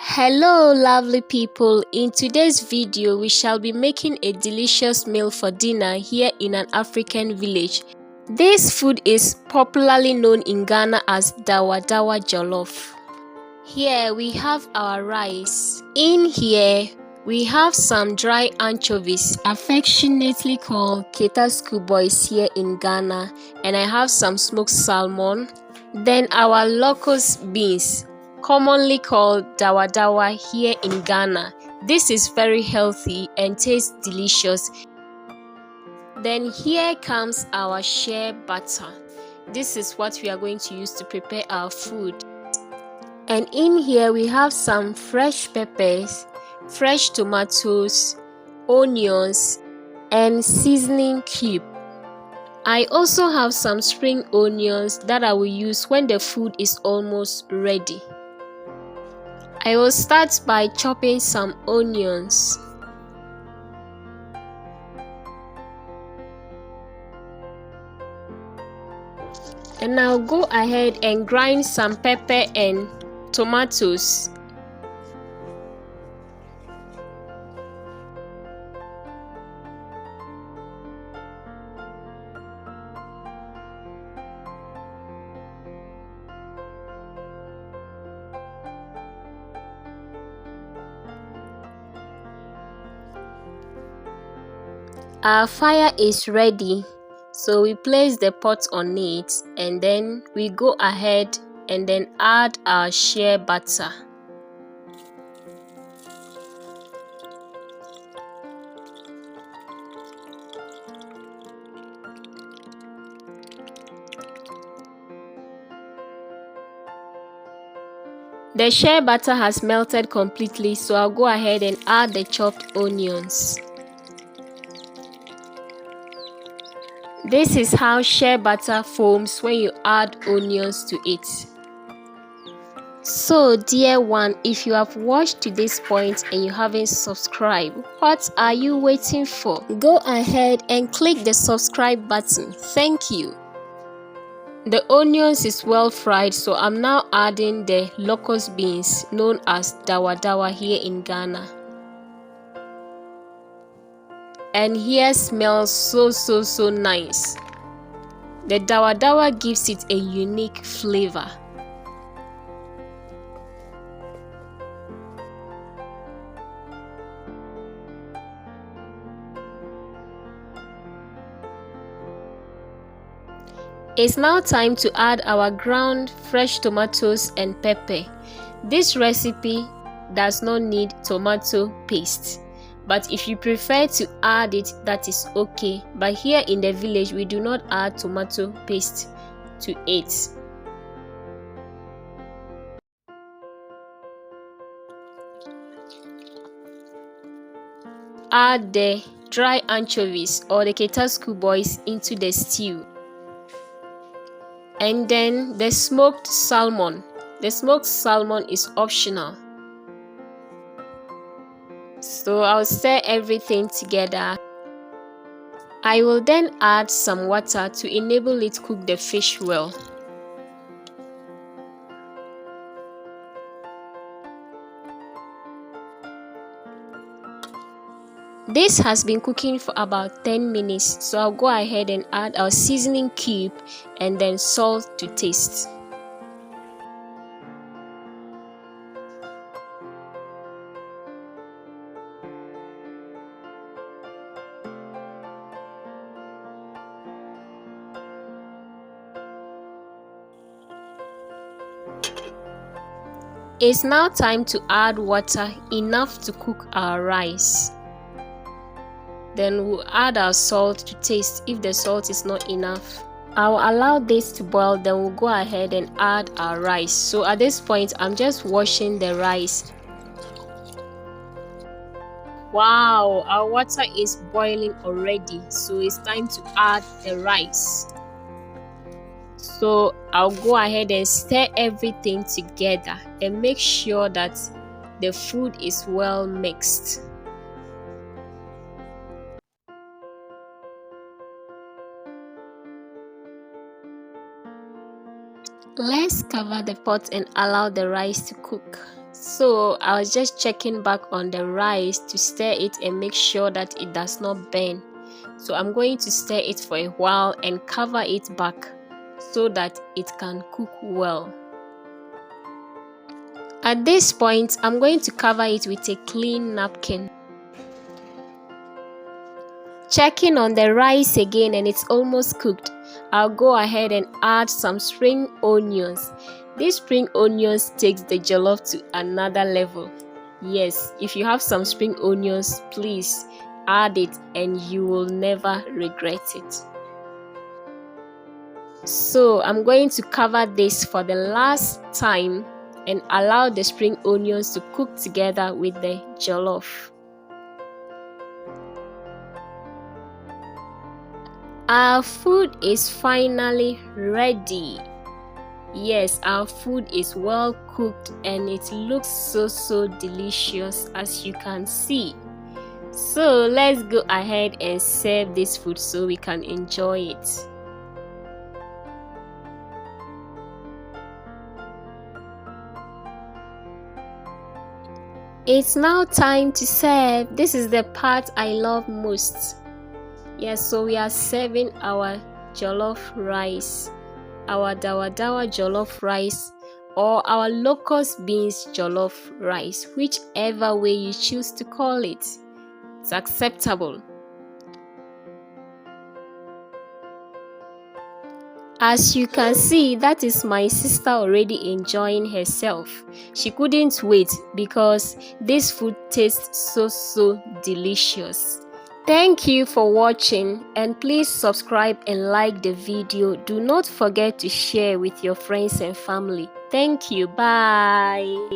Hello lovely people, in today's video we shall be making a delicious meal for dinner here in an African village. This food is popularly known in Ghana as Dawadawa Jollof. Here we have our rice. In here we have some dry anchovies, affectionately called Ketasku boys here in Ghana, and I have some smoked salmon. Then our locust beans, commonly called Dawadawa here in Ghana. This is very healthy and tastes delicious. Then here comes our shea butter. This is what we are going to use to prepare our food. And in here we have some fresh peppers, fresh tomatoes, onions, and seasoning cube. I also have some spring onions that I will use when the food is almost ready. I will start by chopping some onions. And I'll go ahead and grind some pepper and tomatoes. Our fire is ready, so we place the pot on it and then we go ahead and then add our shea butter. The shea butter has melted completely, so I'll go ahead and add the chopped onions. This is how shea butter foams when you add onions to it. So dear one, if you have watched to this point and you haven't subscribed, what are you waiting for? Go ahead and click the subscribe button. Thank you. The onions is well fried, so I'm now adding the locust beans known as Dawadawa here in Ghana. And here smells so nice. The Dawadawa gives it a unique flavor. It's now time to add our ground fresh tomatoes and pepper. This recipe does not need tomato paste, but if you prefer to add it, that is okay. But here in the village we do not add tomato paste to it. Add the dry anchovies or the Ketasku boys into the stew. And then the smoked salmon. The smoked salmon is optional. So I'll stir everything together. I will then add some water to enable it to cook the fish well. This has been cooking for about 10 minutes, so I'll go ahead and add our seasoning cube and then salt to taste. It's now time to add water enough to cook our rice. Then we'll add our salt to taste if the salt is not enough. I'll allow this to boil, then we'll go ahead and add our rice. So at this point I'm just washing the rice. Wow, our water is boiling already, so it's time to add the rice. So I'll go ahead and stir everything together and make sure that the food is well mixed. Let's cover the pot and allow the rice to cook. So I was just checking back on the rice to stir it and make sure that it does not burn. So I'm going to stir it for a while and cover it back so that it can cook well. At this point, I'm going to cover it with a clean napkin. Checking on the rice again and it's almost cooked. I'll go ahead and add some spring onions. These spring onions takes the jollof to another level. Yes, if you have some spring onions, please add it and you will never regret it. So I'm going to cover this for the last time and allow the spring onions to cook together with the jollof. Our food is finally ready. Yes, our food is well cooked and it looks so delicious as you can see. So let's go ahead and serve this food so we can enjoy it. It's now time to serve. This is the part I love most. Yes, so we are serving our jollof rice, our Dawadawa jollof rice, or our locust beans jollof rice, whichever way you choose to call it. It's acceptable. As you can see, that is my sister already enjoying herself. She couldn't wait because this food tastes so delicious. Thank you for watching and please subscribe and like the video. Do not forget to share with your friends and family. Thank you. Bye.